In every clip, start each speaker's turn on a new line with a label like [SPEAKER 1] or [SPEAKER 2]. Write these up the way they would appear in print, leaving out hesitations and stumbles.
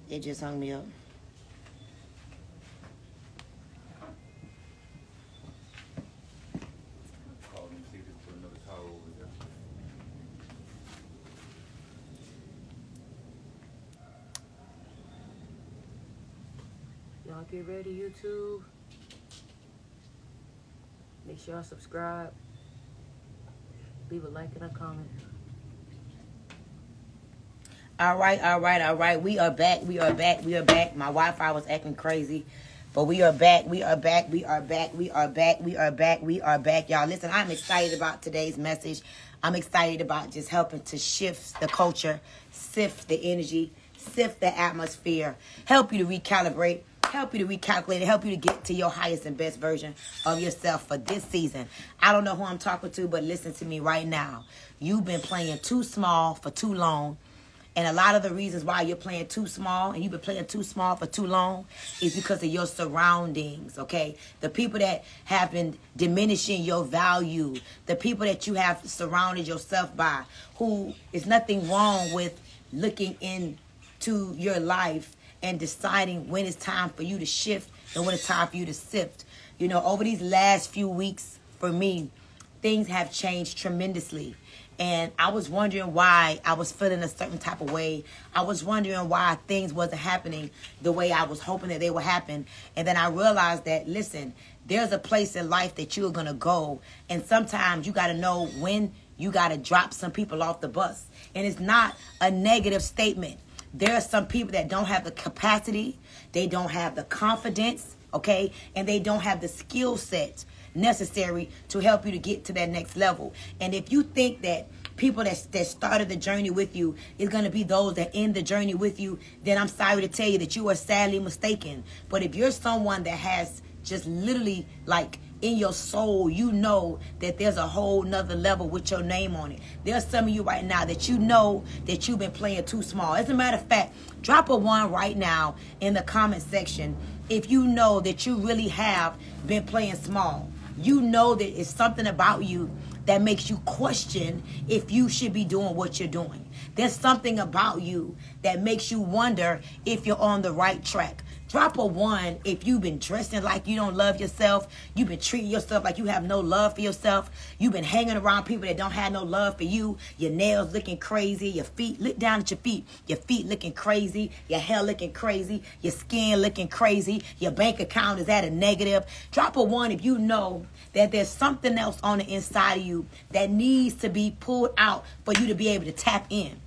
[SPEAKER 1] It just hung me up.
[SPEAKER 2] Y'all get ready, YouTube. Make sure y'all subscribe. Leave a like and a comment.
[SPEAKER 1] All right. We are back. My Wi-Fi was acting crazy. But we are back. Y'all, listen, I'm excited about today's message. I'm excited about just helping to shift the culture, sift the energy, sift the atmosphere, help you to recalibrate, help you to recalculate, help you to get to your highest and best version of yourself for this season. I don't know who I'm talking to, but listen to me right now. You've been playing too small for too long. And a lot of the reasons why you're playing too small and you've been playing too small for too long is because of your surroundings, okay? The people that have been diminishing your value, the people that you have surrounded yourself by, who is nothing wrong with looking into your life and deciding when it's time for you to shift and when it's time for you to sift. You know, over these last few weeks, for me, things have changed tremendously. And I was wondering why I was feeling a certain type of way. I was wondering why things wasn't happening the way I was hoping that they would happen. And then I realized that, listen, there's a place in life that you're going to go. And sometimes you got to know when you got to drop some people off the bus. And it's not a negative statement. There are some people that don't have the capacity. They don't have the confidence, okay? And they don't have the skill set necessary to help you to get to that next level. And if you think that people that started the journey with you is going to be those that end the journey with you, then I'm sorry to tell you that you are sadly mistaken. But if you're someone that has just literally, like, in your soul, you know that there's a whole nother level with your name on it. There's some of you right now that you know that you've been playing too small. As a matter of fact, drop a 1 right now in the comment section if you know that you really have been playing small. You know that it's something about you that makes you question if you should be doing what you're doing. There's something about you that makes you wonder if you're on the right track. Drop a 1 if you've been dressing like you don't love yourself. You've been treating yourself like you have no love for yourself. You've been hanging around people that don't have no love for you. Your nails looking crazy. Your feet, look down at your feet. Your feet looking crazy. Your hair looking crazy. Your skin looking crazy. Your bank account is at a negative. Drop a 1 if you know that there's something else on the inside of you that needs to be pulled out for you to be able to tap in.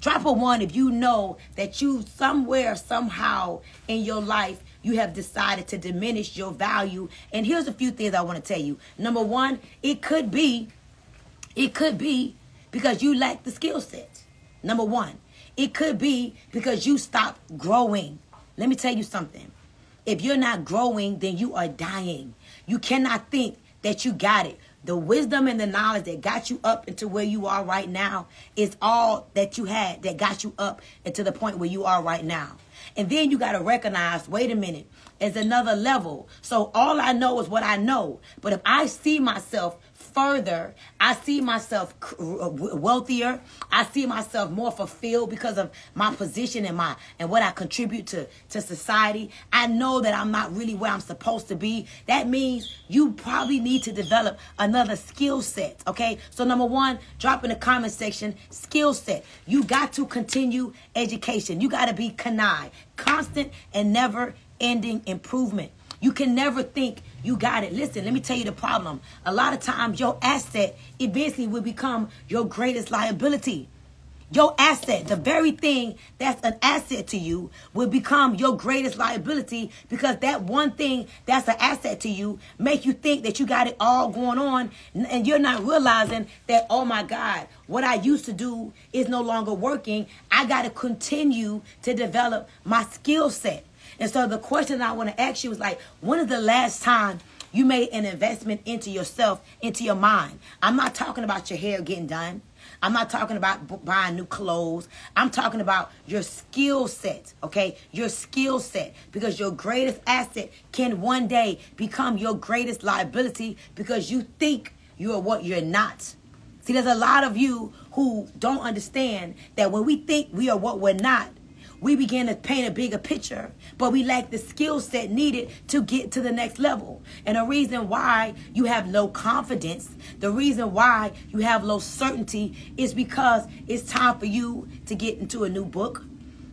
[SPEAKER 1] Drop a 1 if you know that you somewhere, somehow in your life, you have decided to diminish your value. And here's a few things I want to tell you. Number 1, it could be because you lack the skill set. Number 1, it could be because you stopped growing. Let me tell you something. If you're not growing, then you are dying. You cannot think that you got it. The wisdom and the knowledge that got you up into where you are right now is all that you had that got you up into the point where you are right now. And then you got to recognize, wait a minute, there's another level. So all I know is what I know. But if I see myself further, I see myself wealthier. I see myself more fulfilled because of my position and what I contribute to society. I know that I'm not really where I'm supposed to be. That means you probably need to develop another skill set, okay? So number 1, drop in the comment section, skill set. You got to continue education. You got to be constant and never-ending improvement. You can never think you got it. Listen, let me tell you the problem. A lot of times your asset eventually will become your greatest liability. Your asset, the very thing that's an asset to you, will become your greatest liability because that one thing that's an asset to you make you think that you got it all going on and you're not realizing that, oh my God, what I used to do is no longer working. I got to continue to develop my skill set. And so the question I want to ask you is like, when is the last time you made an investment into yourself, into your mind? I'm not talking about your hair getting done. I'm not talking about buying new clothes. I'm talking about your skill set, okay? Your skill set. Because your greatest asset can one day become your greatest liability because you think you are what you're not. See, there's a lot of you who don't understand that when we think we are what we're not, we begin to paint a bigger picture, but we lack the skill set needed to get to the next level. And the reason why you have low confidence, the reason why you have low certainty is because it's time for you to get into a new book.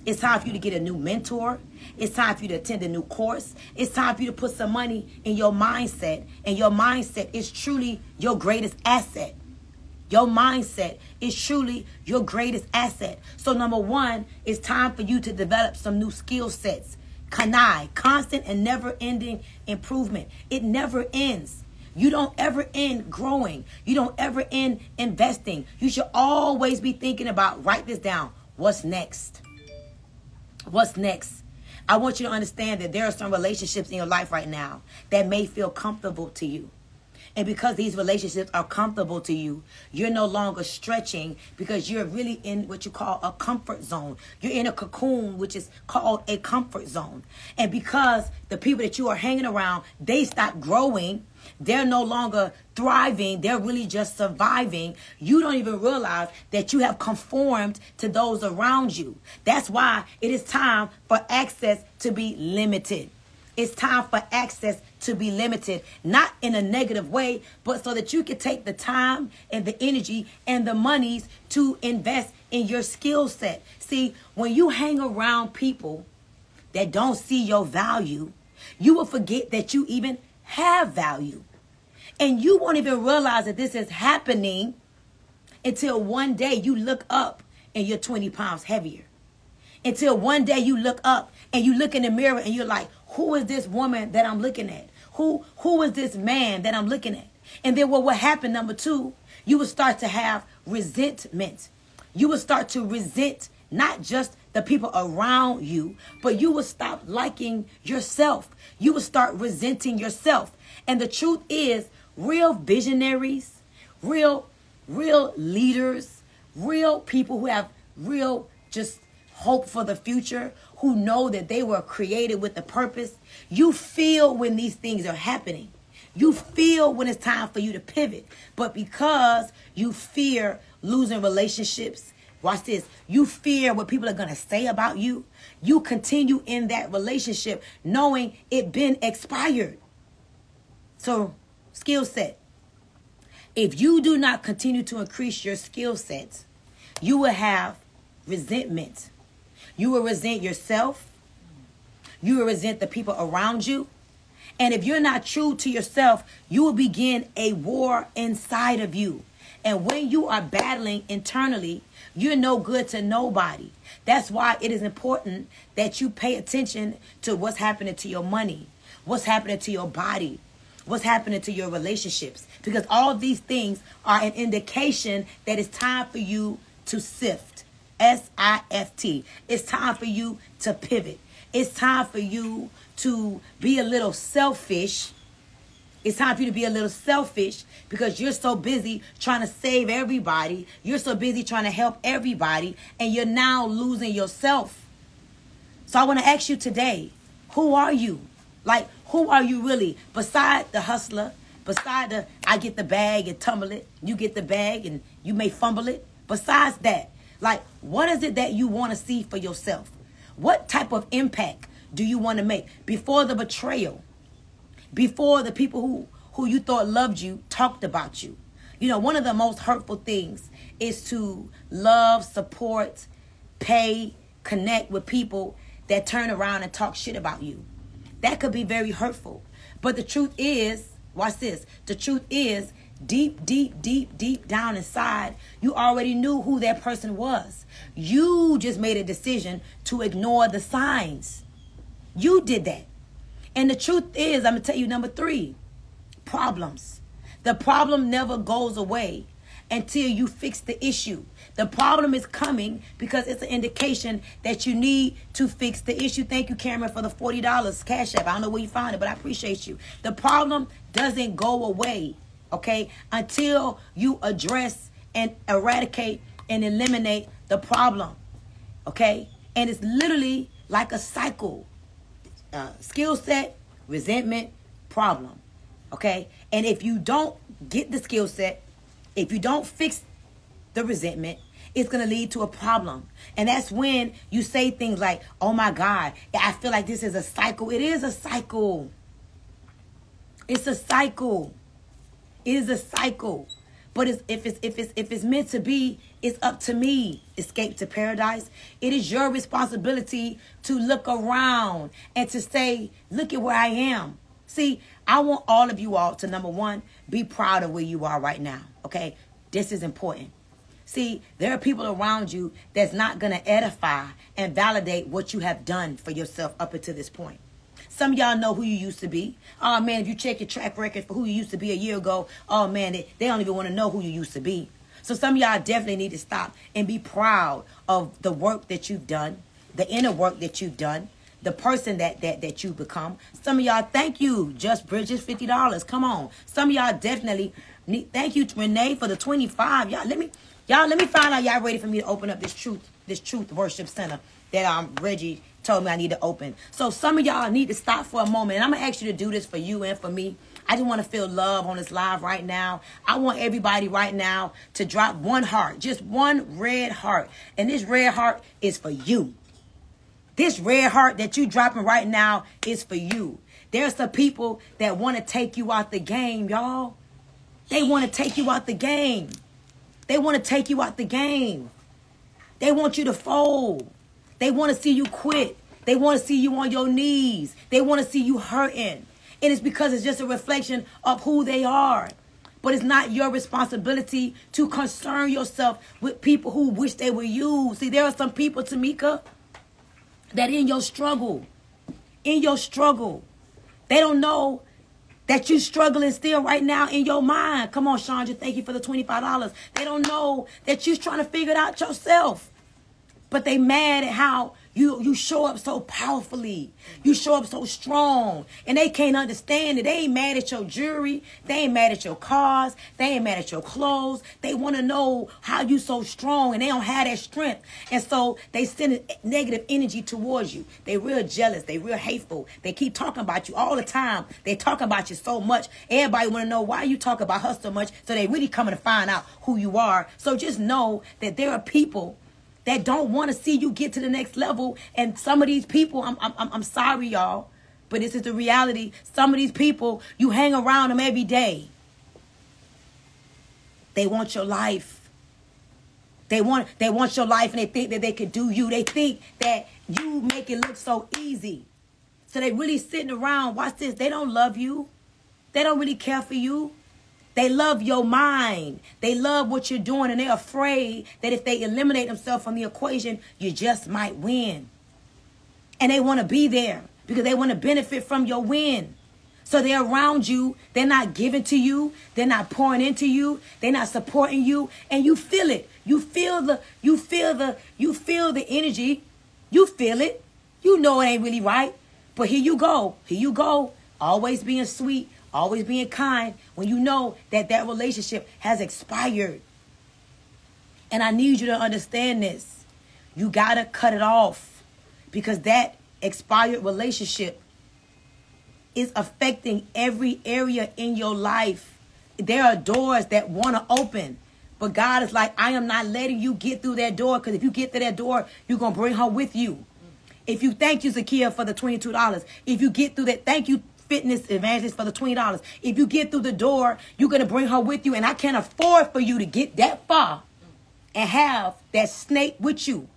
[SPEAKER 1] It's time for you to get a new mentor. It's time for you to attend a new course. It's time for you to put some money in your mindset. And your mindset is truly your greatest asset. Your mindset is truly your greatest asset. So number one, it's time for you to develop some new skill sets. Kanai, constant and never-ending improvement. It never ends. You don't ever end growing. You don't ever end investing. You should always be thinking about, write this down, what's next? What's next? I want you to understand that there are some relationships in your life right now that may feel comfortable to you. And because these relationships are comfortable to you, you're no longer stretching because you're really in what you call a comfort zone. You're in a cocoon, which is called a comfort zone. And because the people that you are hanging around, they stop growing, they're no longer thriving, they're really just surviving. You don't even realize that you have conformed to those around you. That's why it is time for access to be limited. It's time for access to be limited, not in a negative way, but so that you can take the time and the energy and the monies to invest in your skill set. See, when you hang around people that don't see your value, you will forget that you even have value. And you won't even realize that this is happening until one day you look up and you're 20 pounds heavier. Until one day you look up and you look in the mirror and you're like, who is this woman that I'm looking at? Who is this man that I'm looking at? And then what will happen, number two, you will start to have resentment. You will start to resent not just the people around you, but you will stop liking yourself. You will start resenting yourself. And the truth is, real visionaries, real leaders, real people who have real just hope for the future, who know that they were created with a purpose. You feel when these things are happening. You feel when it's time for you to pivot. But because you fear losing relationships, watch this, you fear what people are going to say about you, you continue in that relationship knowing it been expired. So, skill set. If you do not continue to increase your skill sets, you will have resentment. You will resent yourself. You will resent the people around you. And if you're not true to yourself, you will begin a war inside of you. And when you are battling internally, you're no good to nobody. That's why it is important that you pay attention to what's happening to your money, what's happening to your body, what's happening to your relationships. Because all of these things are an indication that it's time for you to sift. S-I-F-T. It's time for you to pivot. It's time for you to be a little selfish. It's time for you to be a little selfish because you're so busy trying to save everybody. You're so busy trying to help everybody, and you're now losing yourself. So I want to ask you today, who are you? Like, who are you really? Beside the hustler, beside the I get the bag and tumble it, you get the bag and you may fumble it. Besides that, like, what is it that you want to see for yourself? What type of impact do you want to make? Before the betrayal, before the people who you thought loved you talked about you. You know, one of the most hurtful things is to love, support, pay, connect with people that turn around and talk shit about you. That could be very hurtful. But the truth is, watch this, the truth is, deep down inside, you already knew who that person was. You just made a decision to ignore the signs. You did that. And the truth is, I'm going to tell you, number 3, problems. The problem never goes away until you fix the issue. The problem is coming because it's an indication that you need to fix the issue. Thank you, Cameron, for the $40 Cash App. I don't know where you found it, but I appreciate you. The problem doesn't go away, okay, until you address and eradicate and eliminate the problem, okay? And it's literally like a cycle. Skill set, resentment, problem, okay? And if you don't get the skill set, if you don't fix the resentment, it's going to lead to a problem. And that's when you say things like, oh my God, I feel like this is a cycle. It is a cycle. It's a cycle. It is a cycle. But if it's meant to be, it's up to me. Escape to paradise. It is your responsibility to look around and to say, look at where I am. See, I want all of you all to, number one, be proud of where you are right now. Okay? This is important. See, there are people around you that's not going to edify and validate what you have done for yourself up until this point. Some of y'all know who you used to be. Oh, man, if you check your track record for who you used to be a year ago, oh, man, they don't even want to know who you used to be. So some of y'all definitely need to stop and be proud of the work that you've done, the inner work that you've done, the person that you've become. Some of y'all, thank you, Just Bridges, $50. Come on. Some of y'all definitely need, thank you, Renee, for the 25. Y'all, let me find out y'all ready for me to open up this truth worship center that Reggie told me I need to open. So some of y'all need to stop for a moment. And I'm going to ask you to do this for you and for me. I just want to feel love on this live right now. I want everybody right now to drop one heart, just one red heart. And this red heart is for you. This red heart that you dropping right now is for you. There's some people that want to take you out the game, y'all. They want to take you out the game. They want to take you out the game. They want you to fold. They want to see you quit. They want to see you on your knees. They want to see you hurting. And it's because it's just a reflection of who they are. But it's not your responsibility to concern yourself with people who wish they were you. See, there are some people, Tamika, that in your struggle, they don't know that you struggling still right now in your mind. Come on, Chandra, thank you for the $25. They don't know that you're trying to figure it out yourself. But they mad at how you show up so powerfully. You show up so strong. And they can't understand it. They ain't mad at your jewelry. They ain't mad at your cars. They ain't mad at your clothes. They want to know how you so strong. And they don't have that strength. And so they send negative energy towards you. They real jealous. They real hateful. They keep talking about you all the time. They talk about you so much. Everybody want to know why you talk about her so much. So they really coming to find out who you are. So just know that there are people that don't want to see you get to the next level. And some of these people, I'm sorry, y'all, but this is the reality. Some of these people, you hang around them every day. They want your life. They want your life, and they think that they could do you. They think that you make it look so easy. So they really sitting around, watch this, they don't love you. They don't really care for you. They love your mind. They love what you're doing, and they're afraid that if they eliminate themselves from the equation, you just might win. And they want to be there because they want to benefit from your win. So they're around you. They're not giving to you. They're not pouring into you. They're not supporting you. And you feel it. You feel the energy. You feel it. You know it ain't really right. But here you go. Here you go. Always being sweet. Always being kind when you know that that relationship has expired. And I need you to understand this. You got to cut it off because that expired relationship is affecting every area in your life. There are doors that want to open, but God is like, I am not letting you get through that door, because if you get through that door, you're going to bring her with you. If you thank you, Zakia, for the $22. If you get through that, thank you, Fitness Evangelist, for the $20. If you get through the door, you're going to bring her with you. And I can't afford for you to get that far and have that snake with you.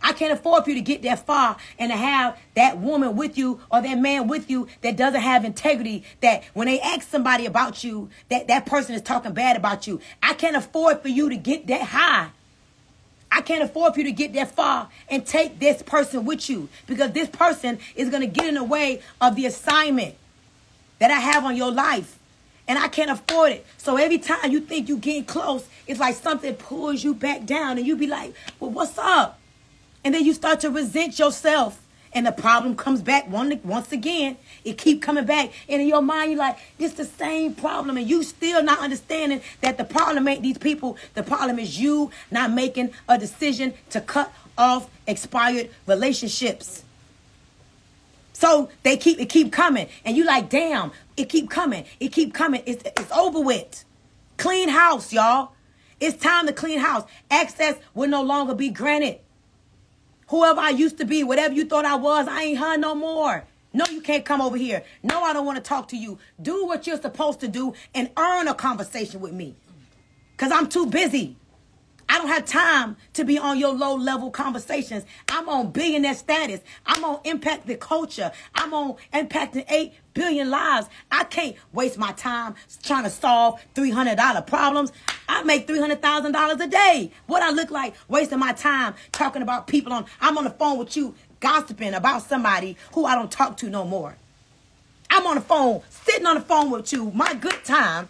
[SPEAKER 1] I can't afford for you to get that far and to have that woman with you or that man with you that doesn't have integrity, that when they ask somebody about you, that person is talking bad about you. I can't afford for you to get that high. I can't afford for you to get that far and take this person with you, because this person is going to get in the way of the assignment that I have on your life. And I can't afford it. So every time you think you're getting close, it's like something pulls you back down. And you be like, well, what's up? And then you start to resent yourself. And the problem comes back once again. It keep coming back. And in your mind, you're like, it's the same problem. And you still not understanding that the problem ain't these people. The problem is you not making a decision to cut off expired relationships. So it keep coming. And you like, damn, it keep coming. It keep coming. It's over with. Clean house, y'all. It's time to clean house. Access will no longer be granted. Whoever I used to be, whatever you thought I was, I ain't her no more. No, you can't come over here. No, I don't want to talk to you. Do what you're supposed to do and earn a conversation with me. Because I'm too busy. I don't have time to be on your low-level conversations. I'm on billionaire status. I'm on impact the culture. I'm on impacting 8 billion lives. I can't waste my time trying to solve $300 problems. I make $300,000 a day. What I look like wasting my time talking about people I'm on the phone with you gossiping about somebody who I don't talk to no more. I'm on the phone, sitting on the phone with you, my good time,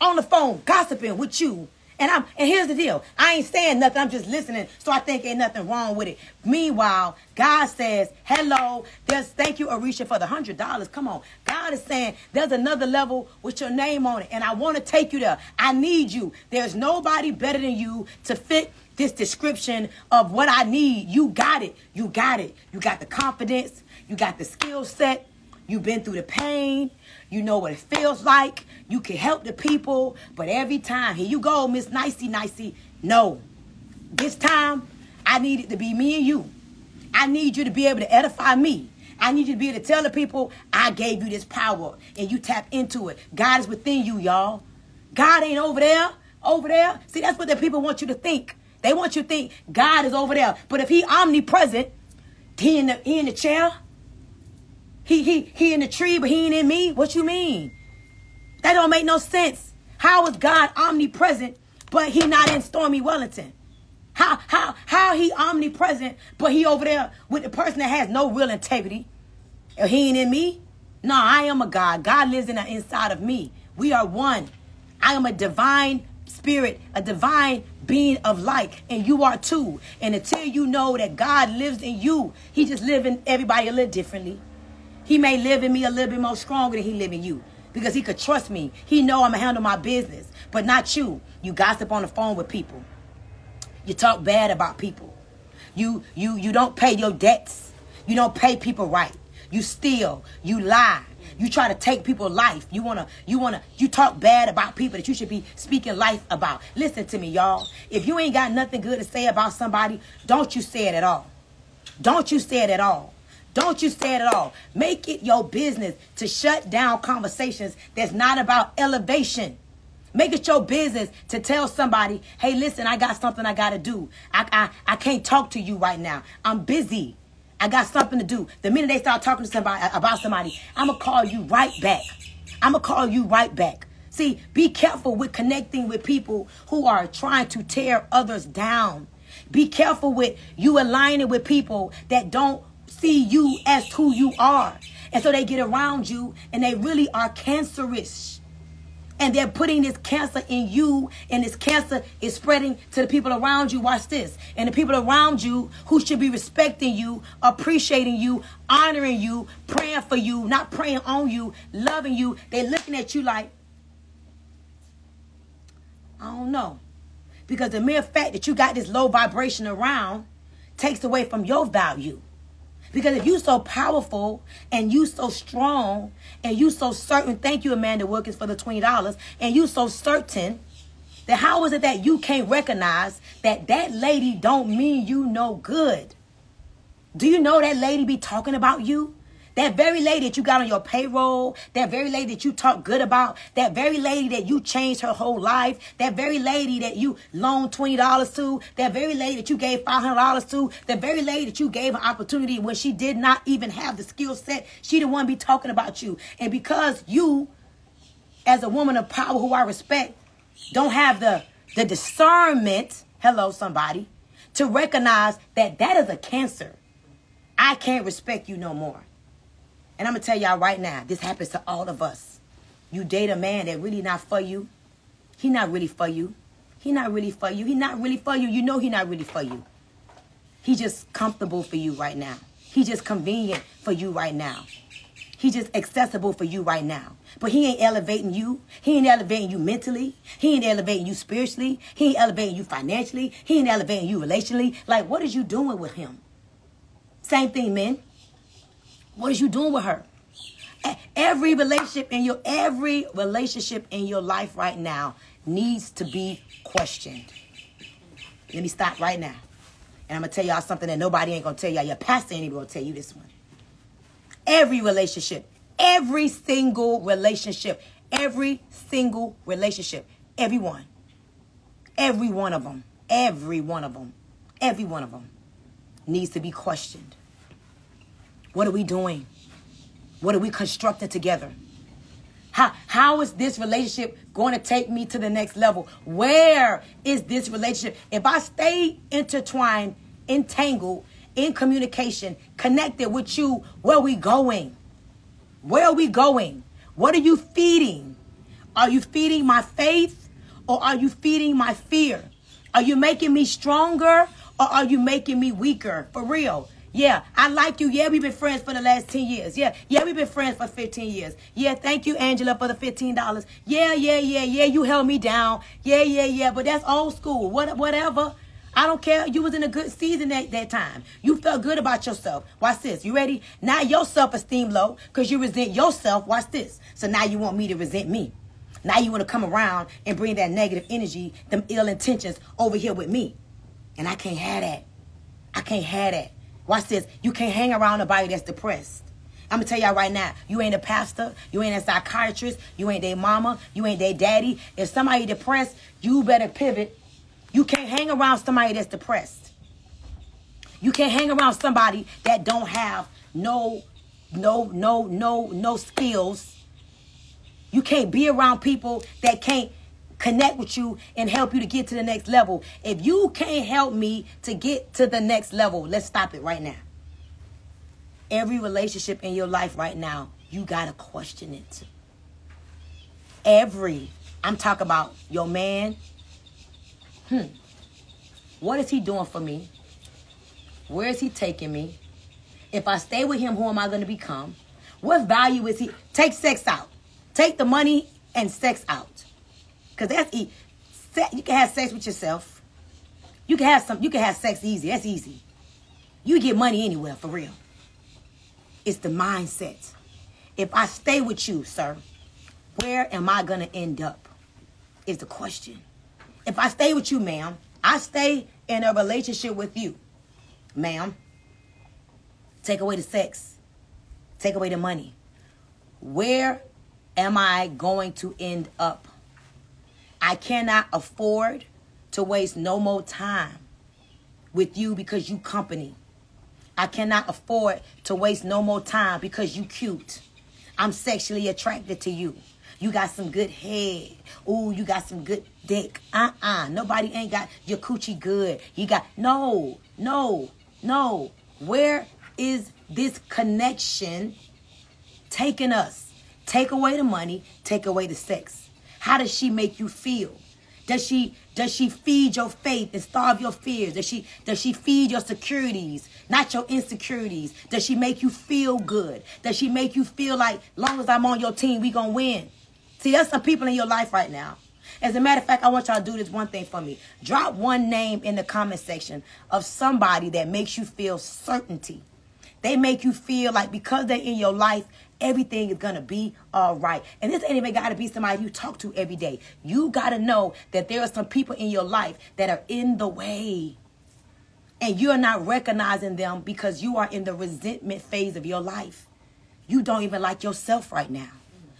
[SPEAKER 1] on the phone, gossiping with you. And here's the deal. I ain't saying nothing. I'm just listening. So I think ain't nothing wrong with it. Meanwhile, God says, hello. Thank you, Arisha, for the $100. Come on. God is saying there's another level with your name on it. And I want to take you there. I need you. There's nobody better than you to fit this description of what I need. You got it. You got it. You got the confidence. You got the skill set. You've been through the pain. You know what it feels like. You can help the people. But every time, here you go, Miss Nicey. No. This time, I need it to be me and you. I need you to be able to edify me. I need you to be able to tell the people, I gave you this power. And you tap into it. God is within you, y'all. God ain't over there. Over there. See, that's what the people want you to think. They want you to think God is over there. But if he omnipresent, he in the chair. He in the tree, but he ain't in me. What you mean? That don't make no sense. How is God omnipresent, but he not in Stormy Wellington? How he omnipresent, but he over there with the person that has no real integrity? He ain't in me? No, I am a God. God lives in the inside of me. We are one. I am a divine spirit, a divine being of light, and you are too. And until you know that God lives in you, he just lives in everybody a little differently. He may live in me a little bit more stronger than he live in you. Because he could trust me. He know I'm going to handle my business. But not you. You gossip on the phone with people. You talk bad about people. You don't pay your debts. You don't pay people right. You steal. You lie. You try to take people's life. You talk bad about people that you should be speaking life about. Listen to me, y'all. If you ain't got nothing good to say about somebody, don't you say it at all. Don't you say it at all. Don't you say it at all. Make it your business to shut down conversations that's not about elevation. Make it your business to tell somebody, hey, listen, I got something I got to do. I can't talk to you right now. I'm busy. I got something to do. The minute they start talking to somebody about somebody, I'm going to call you right back. I'm going to call you right back. See, be careful with connecting with people who are trying to tear others down. Be careful with you aligning with people that don't see you as who you are. And so they get around you and they really are cancerous. And they're putting this cancer in you, and this cancer is spreading to the people around you. Watch this. And the people around you who should be respecting you, appreciating you, honoring you, praying for you, not praying on you, loving you, they're looking at you like, I don't know. Because the mere fact that you got this low vibration around takes away from your value. Because if you so powerful and you so strong and you so certain, thank you, Amanda Wilkins, for the $20, and you so certain, that how is it that you can't recognize that that lady don't mean you no good? Do you know that lady be talking about you? That very lady that you got on your payroll, that very lady that you talk good about, that very lady that you changed her whole life, that very lady that you loaned $20 to, that very lady that you gave $500 to, that very lady that you gave an opportunity when she did not even have the skill set, she the one be talking about you. And because you, as a woman of power who I respect, don't have the discernment, hello somebody, to recognize that that is a cancer, I can't respect you no more. And I'm going to tell y'all right now, this happens to all of us. You date a man that really not for you. He not really for you. He not really for you. He not really for you. You know he not really for you. He just comfortable for you right now. He just convenient for you right now. He just accessible for you right now. But he ain't elevating you. He ain't elevating you mentally. He ain't elevating you spiritually. He ain't elevating you financially. He ain't elevating you relationally. Like, what is you doing with him? Same thing, men. What is you doing with her? Every relationship in your life right now needs to be questioned. Let me stop right now. And I'm going to tell y'all something that nobody ain't going to tell y'all. Your pastor ain't even going to tell you this one. Every relationship, every single relationship, every one, every one of them needs to be questioned. What are we doing? What are we constructing together? How is this relationship going to take me to the next level? Where is this relationship? If I stay intertwined, entangled, in communication, connected with you, where are we going? Where are we going? What are you feeding? Are you feeding my faith or are you feeding my fear? Are you making me stronger or are you making me weaker? For real. Yeah, I like you. Yeah, we've been friends for the last 10 years. Yeah, we've been friends for 15 years. Yeah, thank you, Angela, for the $15. Yeah, you held me down. Yeah, but that's old school. Whatever. I don't care. You was in a good season that time. You felt good about yourself. Watch this. You ready? Now your self-esteem low because you resent yourself. Watch this. So now you want me to resent me. Now you want to come around and bring that negative energy, them ill intentions over here with me. And I can't have that. I can't have that. Watch this. You can't hang around nobody that's depressed. I'm going to tell y'all right now, you ain't a pastor, you ain't a psychiatrist, you ain't their mama, you ain't their daddy. If somebody depressed, you better pivot. You can't hang around somebody that's depressed. You can't hang around somebody that don't have no skills. You can't be around people that can't connect with you and help you to get to the next level. If you can't help me to get to the next level, let's stop it right now. Every relationship in your life right now, you got to question it. I'm talking about your man. What is he doing for me? Where is he taking me? If I stay with him, who am I going to become? What value is he? Take sex out. Take the money and sex out. Because that's easy. You can have sex with yourself. You can have sex easy. That's easy. You get money anywhere, for real. It's the mindset. If I stay with you, sir, where am I going to end up? Is the question. If I stay with you, ma'am, I stay in a relationship with you, ma'am. Take away the sex. Take away the money. Where am I going to end up? I cannot afford to waste no more time with you because you company. I cannot afford to waste no more time because you cute. I'm sexually attracted to you. You got some good head. Ooh, you got some good dick. Nobody ain't got your coochie good. You got, no. Where is this connection taking us? Take away the money, take away the sex. How does she make you feel? Does she feed your faith and starve your fears? Does she feed your securities, not your insecurities? Does she make you feel good? Does she make you feel like, long as I'm on your team, we gonna win? See, there's some people in your life right now. As a matter of fact, I want y'all to do this one thing for me. Drop one name in the comment section of somebody that makes you feel certainty. They make you feel like because they're in your life, everything is going to be all right. And this ain't even got to be somebody you talk to every day. You got to know that there are some people in your life that are in the way. And you're not recognizing them because you are in the resentment phase of your life. You don't even like yourself right now.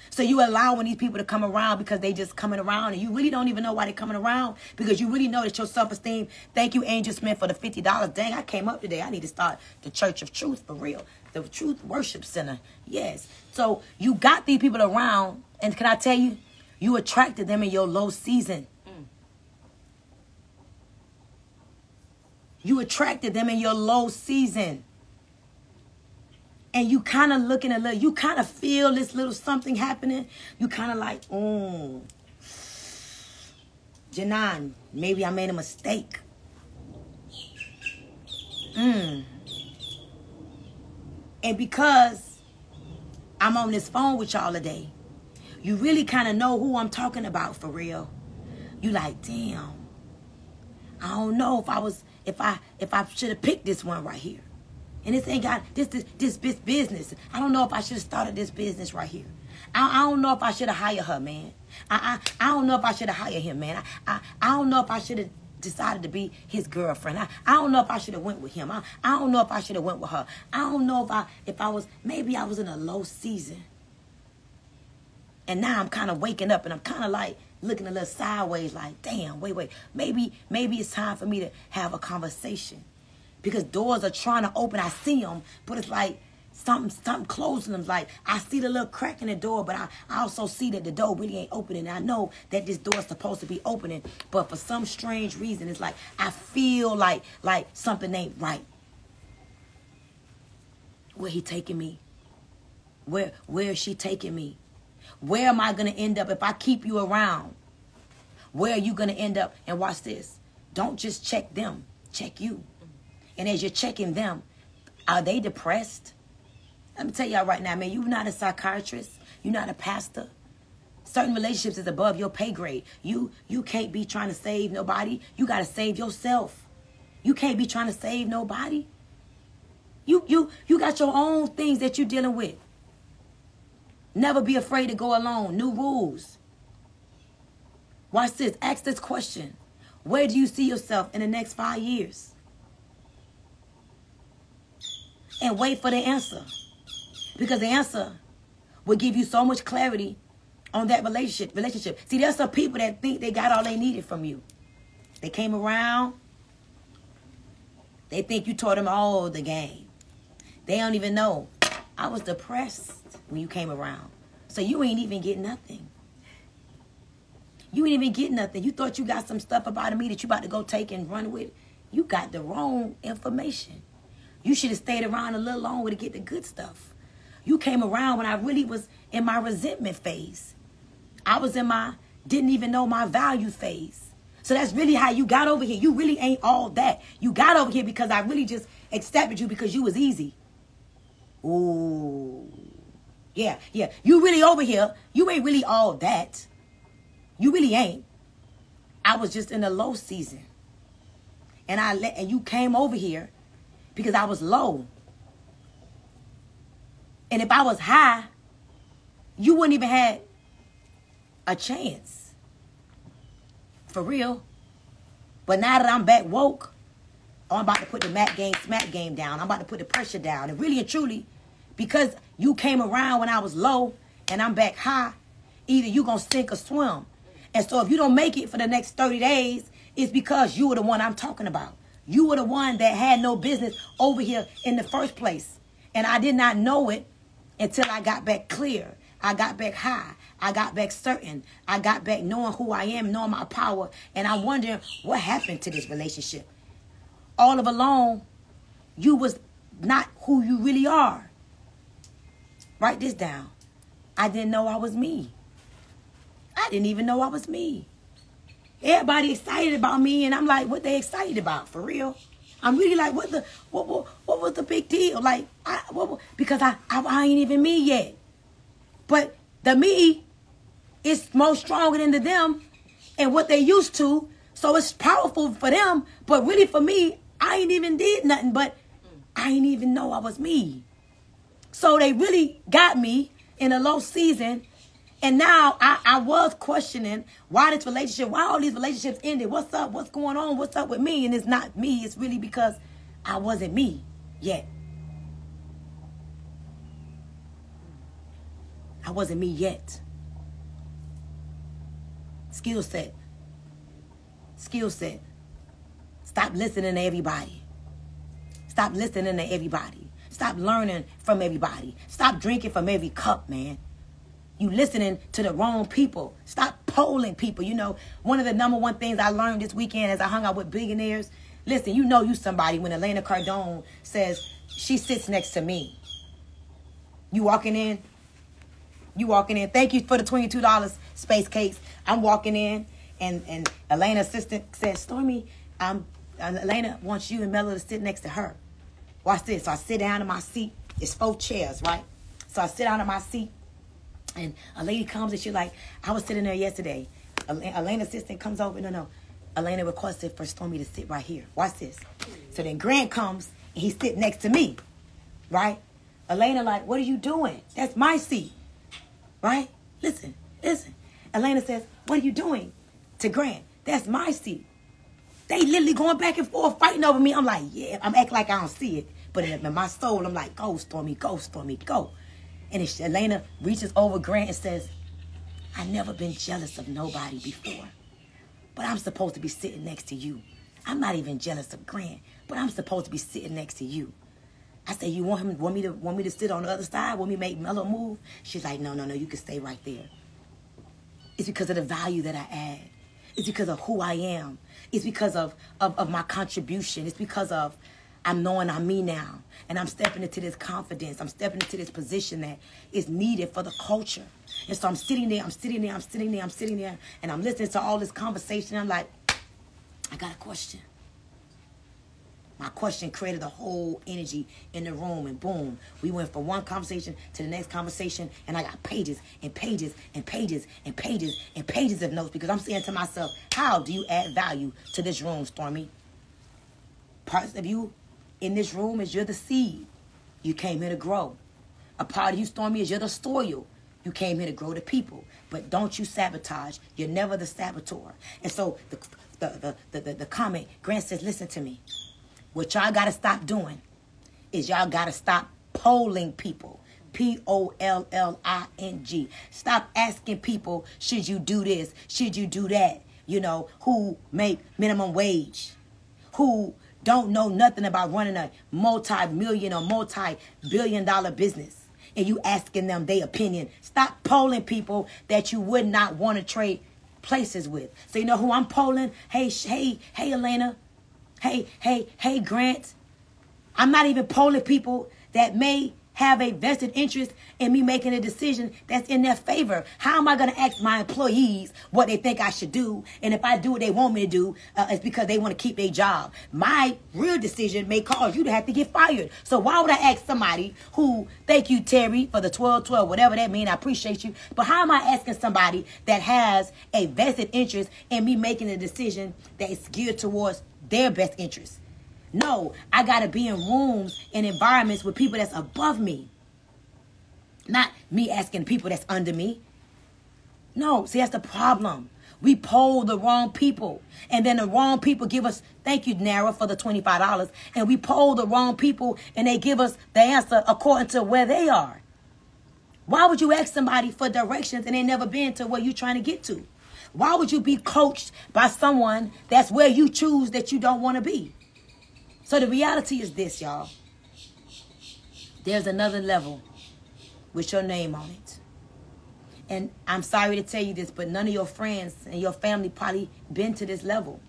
[SPEAKER 1] So you allowing these people to come around because they just coming around and you really don't even know why they're coming around because you really know that your self-esteem. Thank you, Angel Smith, for the $50. Dang, I came up today. I need to start the Church of Truth for real. The Truth Worship Center. Yes. So you got these people around and can I tell you, you attracted them in your low season. You attracted them in your low season. And you kind of looking at, you kind of feel this little something happening. You kind of like, Janan, maybe I made a mistake. And because I'm on this phone with y'all today, you really kind of know who I'm talking about for real. You like, damn, I don't know if I should have picked this one right here. And this ain't got this business. I don't know if I should have started this business right here. I don't know if I should have hired her, man. I don't know if I should have hired him, man. I don't know if I should have decided to be his girlfriend. I don't know if I should have went with him. I don't know if I should have went with her. I don't know if I was, maybe I was in a low season. And now I'm kind of waking up and I'm kind of like looking a little sideways like, damn, wait. Maybe it's time for me to have a conversation. Because doors are trying to open. I see them, but it's like something closing them. Like I see the little crack in the door, but I also see that the door really ain't opening. I know that this door is supposed to be opening, but for some strange reason, it's like I feel like something ain't right. Where he taking me? Where is she taking me? Where am I going to end up if I keep you around? Where are you going to end up? And watch this. Don't just check them. Check you. And as you're checking them, are they depressed? Let me tell y'all right now, man, you're not a psychiatrist. You're not a pastor. Certain relationships is above your pay grade. You can't be trying to save nobody. You got to save yourself. You can't be trying to save nobody. You got your own things that you're dealing with. Never be afraid to go alone. New rules. Watch this. Ask this question. Where do you see yourself in the next 5 years? And wait for the answer. Because the answer will give you so much clarity on that relationship. See, there's some people that think they got all they needed from you. They came around. They think you taught them all the game. They don't even know. I was depressed when you came around. So you ain't even get nothing. You ain't even get nothing. You thought you got some stuff about me that you about to go take and run with. You got the wrong information. You should have stayed around a little longer to get the good stuff. You came around when I really was in my resentment phase. I was in my didn't even know my value phase. So that's really how you got over here. You really ain't all that. You got over here because I really just accepted you because you was easy. Ooh. Yeah. You really over here. You ain't really all that. You really ain't. I was just in a low season. And you came over here because I was low. And if I was high, you wouldn't even had a chance. For real. But now that I'm back woke, I'm about to put the smack game down. I'm about to put the pressure down. And really and truly, because you came around when I was low and I'm back high, either you going to sink or swim. And so if you don't make it for the next 30 days, it's because you were the one I'm talking about. You were the one that had no business over here in the first place. And I did not know it until I got back clear. I got back high. I got back certain. I got back knowing who I am, knowing my power. And I'm wondering what happened to this relationship. All of along, you was not who you really are. Write this down. I didn't know I was me. I didn't even know I was me. Everybody excited about me, and I'm like, what they excited about? For real? I'm really like, what was the big deal? Like, because I ain't even me yet. But the me is more stronger than the them and what they used to. So it's powerful for them. But really for me, I ain't even did nothing, but I ain't even know I was me. So they really got me in a low season. And now I was questioning why this relationship, why all these relationships ended. What's up? What's going on? What's up with me? And it's not me. It's really because I wasn't me yet. I wasn't me yet. Skill set. Skill set. Stop listening to everybody. Stop listening to everybody. Stop learning from everybody. Stop drinking from every cup, man. You listening to the wrong people. Stop polling people. You know, one of the number one things I learned this weekend as I hung out with billionaires. Listen, you know you somebody when Elena Cardone says she sits next to me. You walking in. You walking in. Thank you for the $22 space cakes. I'm walking in, and Elena's assistant says, Stormy, Elena wants you and Mello to sit next to her. Watch this. So I sit down in my seat. It's 4 chairs, right? So I sit down in my seat. And a lady comes and she's like, I was sitting there yesterday. Elena's assistant comes over. No. Elena requested for Stormy to sit right here. Watch this. So then Grant comes and he's sitting next to me. Right? Elena like, what are you doing? That's my seat. Right? Listen. Elena says, what are you doing? To Grant, that's my seat. They literally going back and forth, fighting over me. I'm like, yeah, I'm acting like I don't see it. But in my soul, I'm like, go, Stormy, go, Stormy, go. And Elena reaches over Grant and says, I've never been jealous of nobody before. But I'm supposed to be sitting next to you. I'm not even jealous of Grant, but I'm supposed to be sitting next to you. I said, you want me to sit on the other side? Want me to make Mello move? She's like, no, you can stay right there. It's because of the value that I add. It's because of who I am. It's because of my contribution. It's because of I'm knowing I'm me now. And I'm stepping into this confidence. I'm stepping into this position that is needed for the culture. And so I'm sitting there, and I'm listening to all this conversation. I'm like, I got a question. My question created a whole energy in the room, and boom, we went from one conversation to the next conversation, and I got pages and pages and pages and pages and pages of notes because I'm saying to myself, how do you add value to this room, Stormy? Parts of you in this room is you're the seed. You came here to grow. A part of you, Stormy, is you're the soil. You came here to grow the people. But don't you sabotage. You're never the saboteur. And so the comment, Grant says, listen to me. What y'all got to stop doing is y'all got to stop polling people. Polling. Stop asking people, should you do this? Should you do that? You know, who make minimum wage? Who don't know nothing about running a multi-million or multi-billion-dollar business. And you asking them their opinion. Stop polling people that you would not want to trade places with. So you know who I'm polling? Hey, Elena. Hey, Grant. I'm not even polling people that may have a vested interest in me making a decision that's in their favor. How am I going to ask my employees what they think I should do? And if I do what they want me to do, it's because they want to keep their job. My real decision may cause you to have to get fired. So why would I ask somebody who, thank you, Terry, for the 1212, whatever that means, I appreciate you. But how am I asking somebody that has a vested interest in me making a decision that is geared towards their best interest? No, I got to be in rooms and environments with people that's above me. Not me asking people that's under me. No, see, that's the problem. We poll the wrong people. And then the wrong people give us, thank you, Nara, for the $25. And we poll the wrong people and they give us the answer according to where they are. Why would you ask somebody for directions and they never been to where you're trying to get to? Why would you be coached by someone that's where you choose that you don't want to be? So the reality is this, y'all. There's another level with your name on it. And I'm sorry to tell you this, but none of your friends and your family probably been to this level.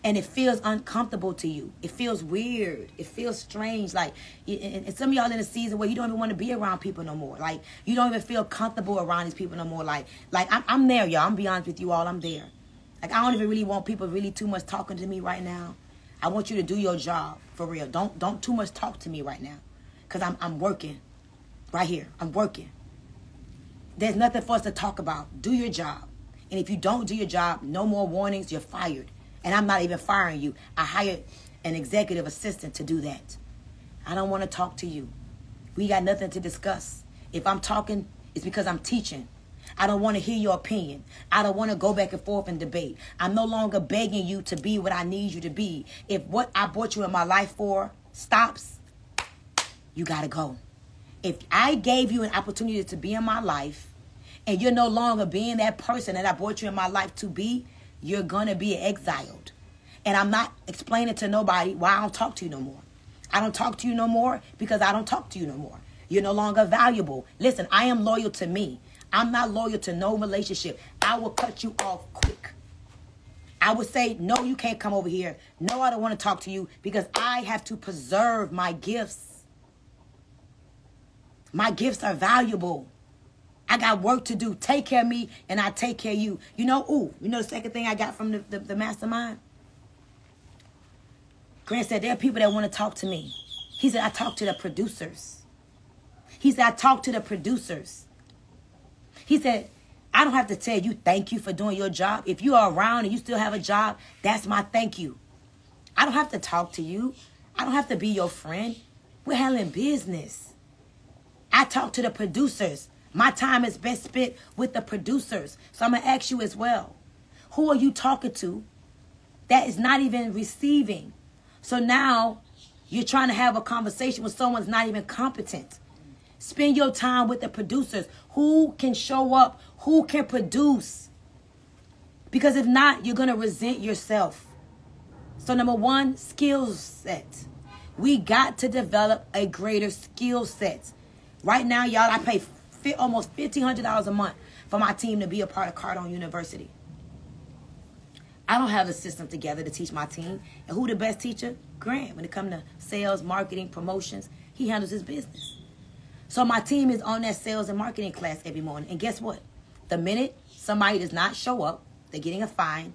[SPEAKER 1] And it feels uncomfortable to you. It feels weird. It feels strange. Like, and some of y'all in a season where you don't even want to be around people no more. Like, you don't even feel comfortable around these people no more. Like I'm there, y'all. I'm be honest with you all. I'm there. Like, I don't even really want people really too much talking to me right now. I want you to do your job, for real. Don't too much talk to me right now. Because I'm working. Right here. I'm working. There's nothing for us to talk about. Do your job. And if you don't do your job, no more warnings, you're fired. And I'm not even firing you. I hired an executive assistant to do that. I don't want to talk to you. We got nothing to discuss. If I'm talking, it's because I'm teaching. I don't want to hear your opinion. I don't want to go back and forth and debate. I'm no longer begging you to be what I need you to be. If what I brought you in my life for stops, you got to go. If I gave you an opportunity to be in my life and you're no longer being that person that I brought you in my life to be, you're going to be exiled. And I'm not explaining to nobody why I don't talk to you no more. I don't talk to you no more because I don't talk to you no more. You're no longer valuable. Listen, I am loyal to me. I'm not loyal to no relationship. I will cut you off quick. I would say, no, you can't come over here. No, I don't want to talk to you because I have to preserve my gifts. My gifts are valuable. I got work to do. Take care of me and I take care of you. You know the second thing I got from the mastermind? Grant said, there are people that want to talk to me. He said, I talk to the producers. He said, I talk to the producers. He said, I don't have to tell you thank you for doing your job. If you are around and you still have a job, that's my thank you. I don't have to talk to you. I don't have to be your friend. We're handling business. I talk to the producers. My time is best spent with the producers. So I'm going to ask you as well. Who are you talking to that is not even receiving? So now you're trying to have a conversation with someone that's not even competent. Spend your time with the producers. Who can show up? Who can produce? Because if not, you're going to resent yourself. So number one, skill set. We got to develop a greater skill set. Right now, y'all, I pay almost $1,500 a month for my team to be a part of Cardone University. I don't have the system together to teach my team. And who the best teacher? Grant. When it comes to sales, marketing, promotions, he handles his business. So my team is on that sales and marketing class every morning. And guess what? The minute somebody does not show up, they're getting a fine.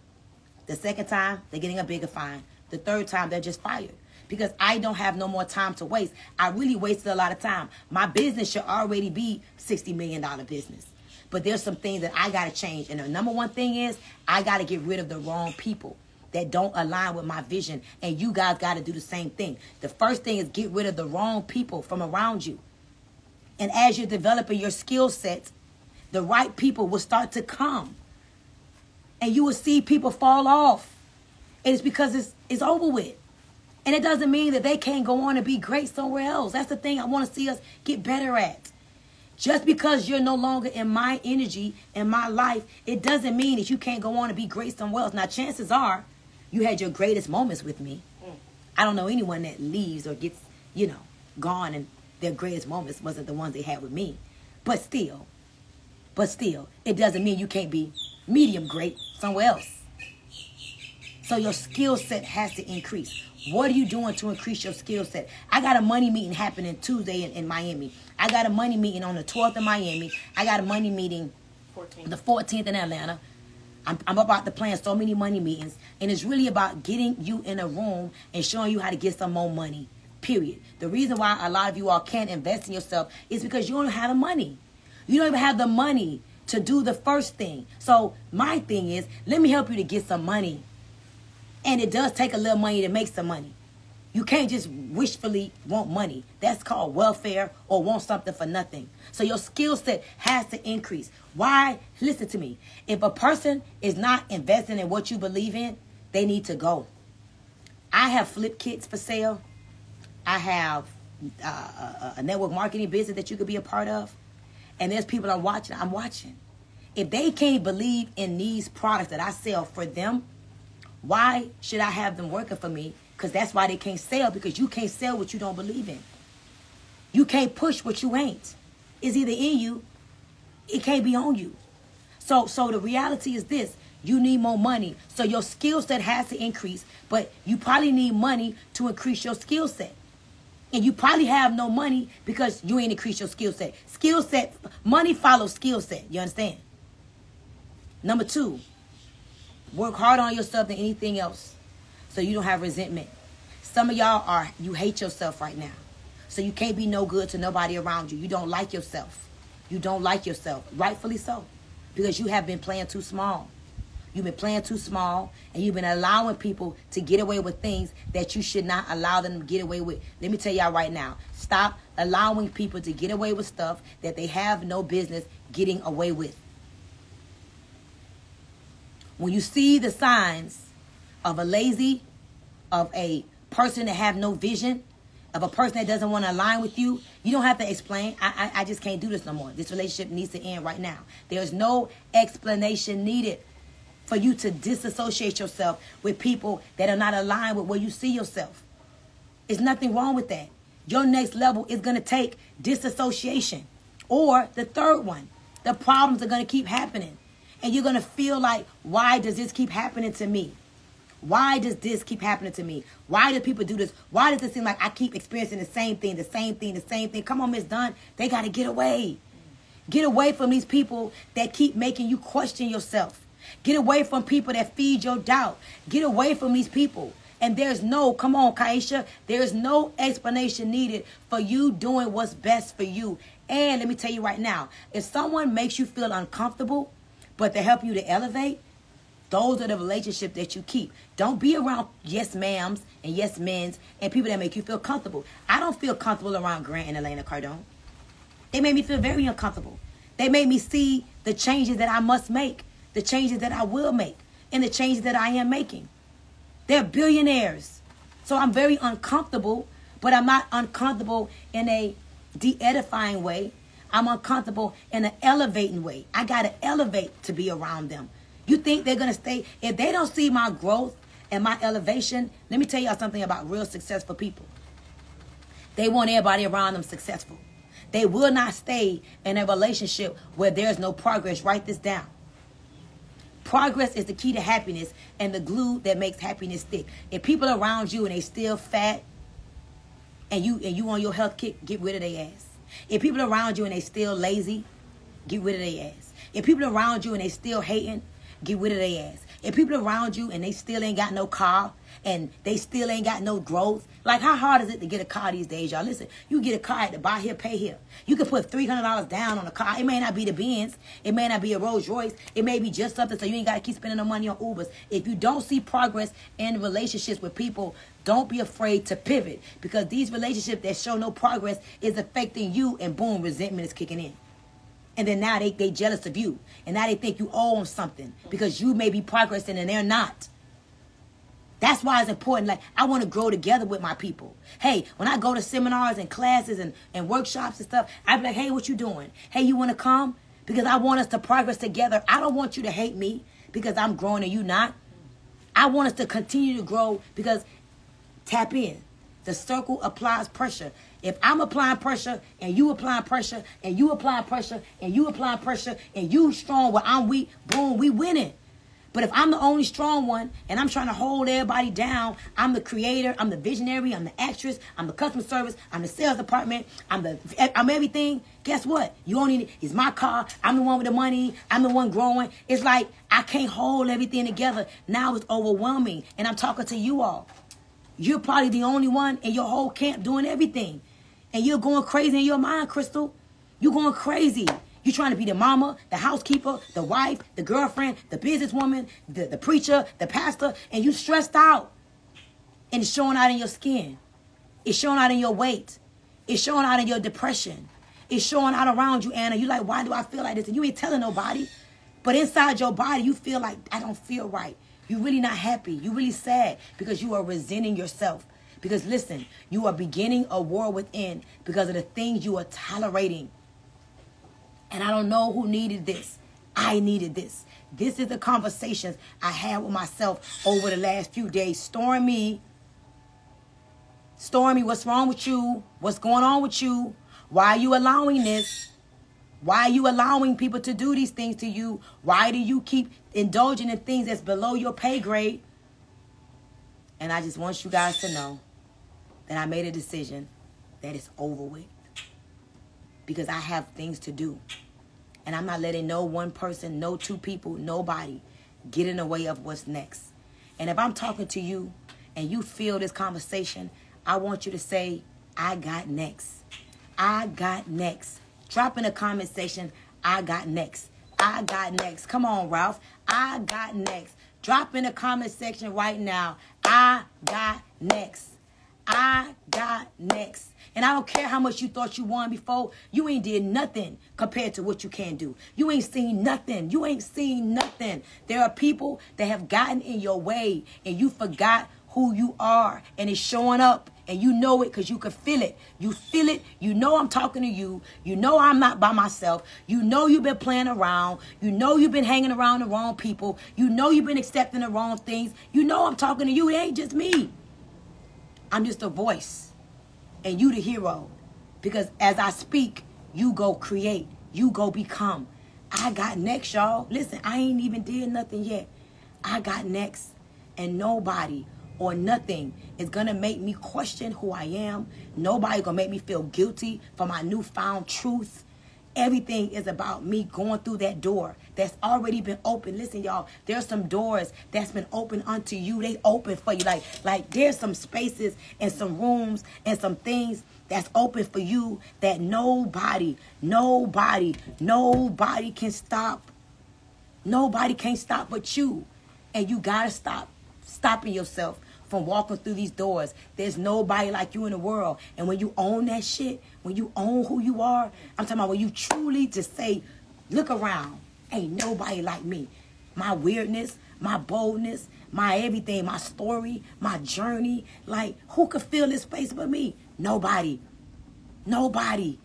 [SPEAKER 1] The second time, they're getting a bigger fine. The third time, they're just fired. Because I don't have no more time to waste. I really wasted a lot of time. My business should already be $60 million business. But there's some things that I got to change. And the number one thing is I got to get rid of the wrong people that don't align with my vision. And you guys got to do the same thing. The first thing is get rid of the wrong people from around you. And as you're developing your skill sets, the right people will start to come. And you will see people fall off. And it's because it's over with. And it doesn't mean that they can't go on and be great somewhere else. That's the thing I want to see us get better at. Just because you're no longer in my energy, in my life, it doesn't mean that you can't go on and be great somewhere else. Now, chances are you had your greatest moments with me. I don't know anyone that leaves or gets, gone and their greatest moments wasn't the ones they had with me. But still, it doesn't mean you can't be medium great somewhere else. So your skill set has to increase. What are you doing to increase your skill set? I got a money meeting happening Tuesday in Miami. I got a money meeting on the 12th in Miami. I got a money meeting the 14th in Atlanta. I'm about to plan so many money meetings. And it's really about getting you in a room and showing you how to get some more money, period. The reason why a lot of you all can't invest in yourself is because you don't have the money. You don't even have the money to do the first thing. So my thing is, let me help you to get some money. And it does take a little money to make some money. You can't just wishfully want money. That's called welfare or want something for nothing. So your skill set has to increase. Why? Listen to me. If a person is not investing in what you believe in, they need to go. I have flip kits for sale. I have a network marketing business that you could be a part of. And there's people I'm watching. If they can't believe in these products that I sell for them, why should I have them working for me? Because that's why they can't sell, because you can't sell what you don't believe in. You can't push what you ain't. It's either in you, it can't be on you. So the reality is this. You need more money. So your skill set has to increase, but you probably need money to increase your skill set. And you probably have no money because you ain't increased your skill set. Skill set, money follows skill set. You understand? Number 2. Work harder on yourself than anything else so you don't have resentment. Some of y'all you hate yourself right now. So you can't be no good to nobody around you. You don't like yourself. You don't like yourself. Rightfully so. Because you have been playing too small. You've been playing too small and you've been allowing people to get away with things that you should not allow them to get away with. Let me tell y'all right now. Stop allowing people to get away with stuff that they have no business getting away with. When you see the signs of a person that have no vision, of a person that doesn't want to align with you, you don't have to explain. I just can't do this no more. This relationship needs to end right now. There's no explanation needed for you to disassociate yourself with people that are not aligned with where you see yourself. There's nothing wrong with that. Your next level is going to take disassociation. Or the third one, the problems are going to keep happening. And you're going to feel like, why does this keep happening to me? Why does this keep happening to me? Why do people do this? Why does it seem like I keep experiencing the same thing? Come on, Miss Dunn. They got to get away. Get away from these people that keep making you question yourself. Get away from people that feed your doubt. Get away from these people. And come on, Kaisha, there's no explanation needed for you doing what's best for you. And let me tell you right now, if someone makes you feel uncomfortable, but they help you to elevate, those are the relationships that you keep. Don't be around yes ma'ams and yes men's and people that make you feel comfortable. I don't feel comfortable around Grant and Elena Cardone. They made me feel very uncomfortable. They made me see the changes that I must make, the changes that I will make, and the changes that I am making. They're billionaires. So I'm very uncomfortable, but I'm not uncomfortable in a de-edifying way. I'm uncomfortable in an elevating way. I got to elevate to be around them. You think they're going to stay? If they don't see my growth and my elevation, let me tell y'all something about real successful people. They want everybody around them successful. They will not stay in a relationship where there's no progress. Write this down. Progress is the key to happiness and the glue that makes happiness stick. If people are around you and they still fat and you on your health kick, get rid of their ass. If people are around you and they still lazy, get rid of their ass. If people are around you and they still hating, get rid of their ass. If people are around you and they still ain't got no car and they still ain't got no growth, like how hard is it to get a car these days, y'all? Listen, you get a car at the buy here, pay here. You can put $300 down on a car. It may not be the Benz. It may not be a Rolls Royce. It may be just something so you ain't got to keep spending no money on Ubers. If you don't see progress in relationships with people, don't be afraid to pivot, because these relationships that show no progress is affecting you, and boom, resentment is kicking in. And then now they jealous of you. And now they think you owe them something because you may be progressing and they're not. That's why it's important. Like, I want to grow together with my people. Hey, when I go to seminars and classes and workshops and stuff, I be like, hey, what you doing? Hey, you want to come? Because I want us to progress together. I don't want you to hate me because I'm growing and you not. I want us to continue to grow because tap in. The circle applies pressure. If I'm applying pressure and you applying pressure and you applying pressure and you applying pressure and you strong where I'm weak, boom, we winning. But if I'm the only strong one and I'm trying to hold everybody down, I'm the creator, I'm the visionary, I'm the actress, I'm the customer service, I'm the sales department, I'm everything. Guess what? You only it's my car. I'm the one with the money. I'm the one growing. It's like I can't hold everything together. Now it's overwhelming. And I'm talking to you all. You're probably the only one in your whole camp doing everything. And you're going crazy in your mind, Crystal. You're going crazy. You're trying to be the mama, the housekeeper, the wife, the girlfriend, the businesswoman, the preacher, the pastor, and you stressed out. And it's showing out in your skin. It's showing out in your weight. It's showing out in your depression. It's showing out around you, Anna. You're like, why do I feel like this? And you ain't telling nobody. But inside your body, you feel like, I don't feel right. You're really not happy. You're really sad because you are resenting yourself. Because listen, you are beginning a war within because of the things you are tolerating. And I don't know who needed this. I needed this. This is the conversations I had with myself over the last few days. Stormy, what's wrong with you? What's going on with you? Why are you allowing this? Why are you allowing people to do these things to you? Why do you keep indulging in things that's below your pay grade? And I just want you guys to know that I made a decision that it's over with. Because I have things to do. And I'm not letting no one person, no two people, nobody get in the way of what's next. And if I'm talking to you and you feel this conversation, I want you to say, I got next. I got next. Drop in the comment section, I got next. I got next. Come on, Ralph. I got next. Drop in the comment section right now. I got next. I got next. And I don't care how much you thought you won before. You ain't did nothing compared to what you can do. You ain't seen nothing. You ain't seen nothing. There are people that have gotten in your way and you forgot who you are. And it's showing up. And you know it because you can feel it. You feel it. You know I'm talking to you. You know I'm not by myself. You know you've been playing around. You know you've been hanging around the wrong people. You know you've been accepting the wrong things. You know I'm talking to you. It ain't just me. I'm just a voice. And you the hero. Because as I speak, you go create. You go become. I got next, y'all. Listen, I ain't even did nothing yet. I got next. And nobody or nothing is going to make me question who I am. Nobody going to make me feel guilty for my newfound truth. Everything is about me going through that door that's already been open. Listen, y'all, there's some doors that's been open unto you. They open for you. Like there's some spaces and some rooms and some things that's open for you that nobody can stop. Nobody can stop but you. And you got to stop stopping yourself from walking through these doors. There's nobody like you in the world. And when you own that shit, when you own who you are, I'm talking about when you truly just say, Look around. Ain't nobody like me. My weirdness, my boldness, my everything, my story, my journey. Like, who could fill this space but me? Nobody. Nobody.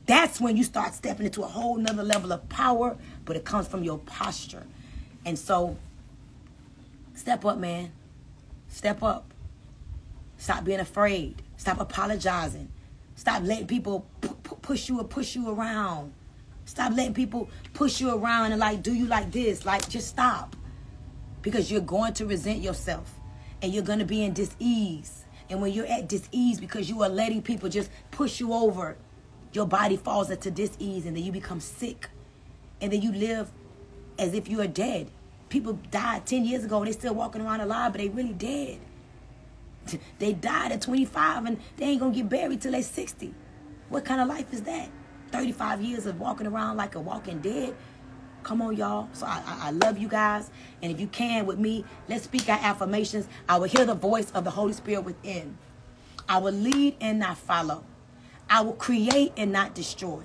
[SPEAKER 1] That's when you start stepping into a whole nother level of power, but it comes from your posture. And so, step up, man. Step up. Stop being afraid. Stop apologizing. Stop letting people push you around. Stop letting people push you around and like do you like this. Like, just stop. Because you're going to resent yourself. And you're going to be in dis-ease. And when you're at dis-ease because you are letting people just push you over, your body falls into dis-ease and then you become sick. And then you live as if you are dead. People died 10 years ago and they're still walking around alive, but they really dead. They died at 25 and they ain't going to get buried till they're 60. What kind of life is that? 35 years of walking around like a walking dead? Come on, y'all. So I love you guys. And if you can with me, let's speak our affirmations. I will hear the voice of the Holy Spirit within. I will lead and not follow. I will create and not destroy.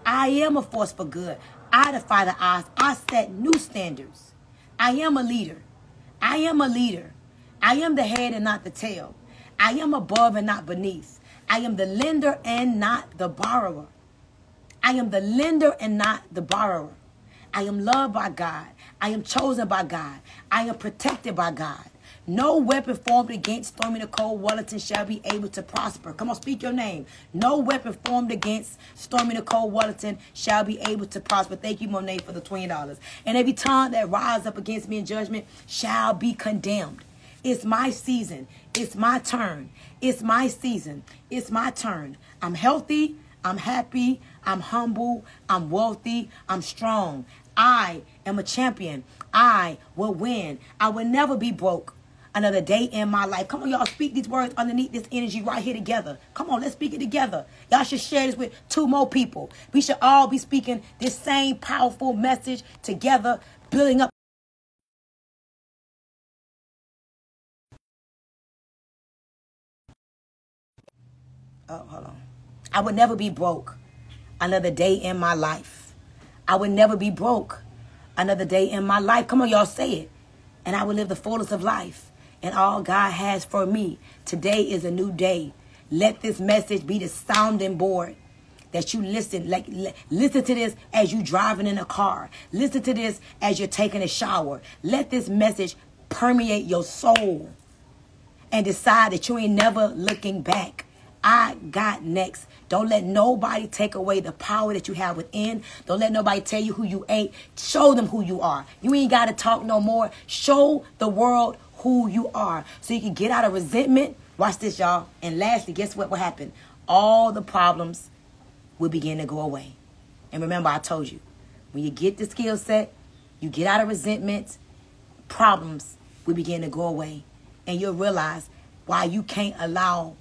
[SPEAKER 1] I am a force for good. I defy the odds. I set new standards. I am a leader. I am a leader. I am the head and not the tail. I am above and not beneath. I am the lender and not the borrower. I am the lender and not the borrower. I am loved by God. I am chosen by God. I am protected by God. No weapon formed against Stormy Nicole Wellington shall be able to prosper. Come on, speak your name. No weapon formed against Stormy Nicole Wellington shall be able to prosper. Thank you, Monet, for the $20. And every tongue that rises up against me in judgment shall be condemned. It's my season. It's my turn. It's my season. It's my turn. I'm healthy. I'm happy. I'm humble. I'm wealthy. I'm strong. I am a champion. I will win. I will never be broke another day in my life. Come on, y'all, speak these words underneath this energy right here together. Come on, let's speak it together. Y'all should share this with 2 more people. We should all be speaking this same powerful message together, building up. Oh, hold on. I would never be broke another day in my life. I would never be broke another day in my life. Come on, y'all, say it. And I will live the fullest of life. And all God has for me. Today is a new day. Let this message be the sounding board that you listen. Listen to this as you driving in a car. Listen to this as you're taking a shower. Let this message permeate your soul and decide that you ain't never looking back. I got next. Don't let nobody take away the power that you have within. Don't let nobody tell you who you ain't. Show them who you are. You ain't got to talk no more. Show the world who you are so you can get out of resentment. Watch this, y'all. And lastly, guess what will happen? All the problems will begin to go away. And remember, I told you, when you get the skill set, you get out of resentment, problems will begin to go away. And you'll realize why you can't allow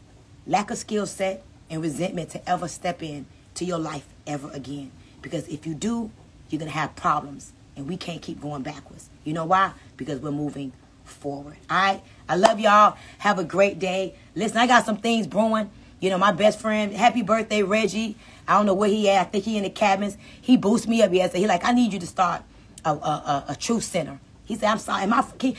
[SPEAKER 1] lack of skill set and resentment to ever step in to your life ever again. Because if you do, you're going to have problems. And we can't keep going backwards. You know why? Because we're moving forward. All right? I love y'all. Have a great day. Listen, I got some things brewing. You know, my best friend, happy birthday, Reggie. I don't know where he at. I think he in the cabins. He boosted me up yesterday. He like, I need you to start a truth center. He said, I'm sorry.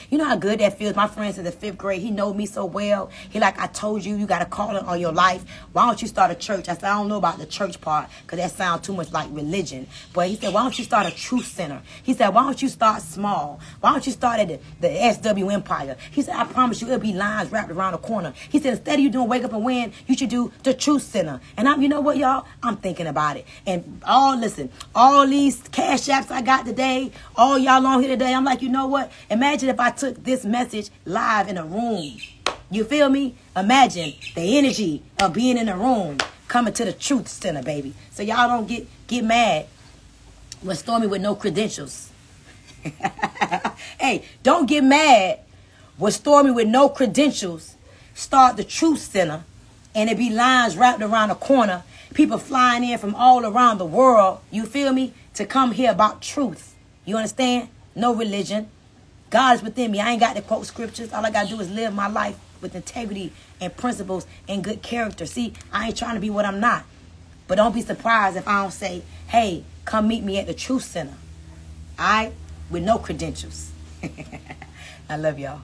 [SPEAKER 1] You know how good that feels? My friend since the 5th grade. He know me so well. He like, I told you, you got a calling on your life. Why don't you start a church? I said, I don't know about the church part because that sounds too much like religion. But he said, why don't you start a truth center? He said, why don't you start small? Why don't you start at the SW Empire? He said, I promise you, it'll be lines wrapped around the corner. He said, instead of you doing Wake Up and Win, you should do the Truth Center. And you know what, y'all? I'm thinking about it. And listen, all these cash apps I got today, all y'all on here today, I'm like, you know what? Imagine if I took this message live in a room. You feel me? Imagine the energy of being in a room coming to the Truth Center, baby. So y'all don't get mad when Stormy with no credentials. Hey, don't get mad when Stormy with no credentials start the Truth Center and it be lines wrapped around the corner. People flying in from all around the world, you feel me, to come hear about truth. You understand? No religion. God is within me. I ain't got to quote scriptures. All I got to do is live my life with integrity and principles and good character. See, I ain't trying to be what I'm not. But don't be surprised if I don't say, hey, come meet me at the Truth Center. With no credentials. I love y'all.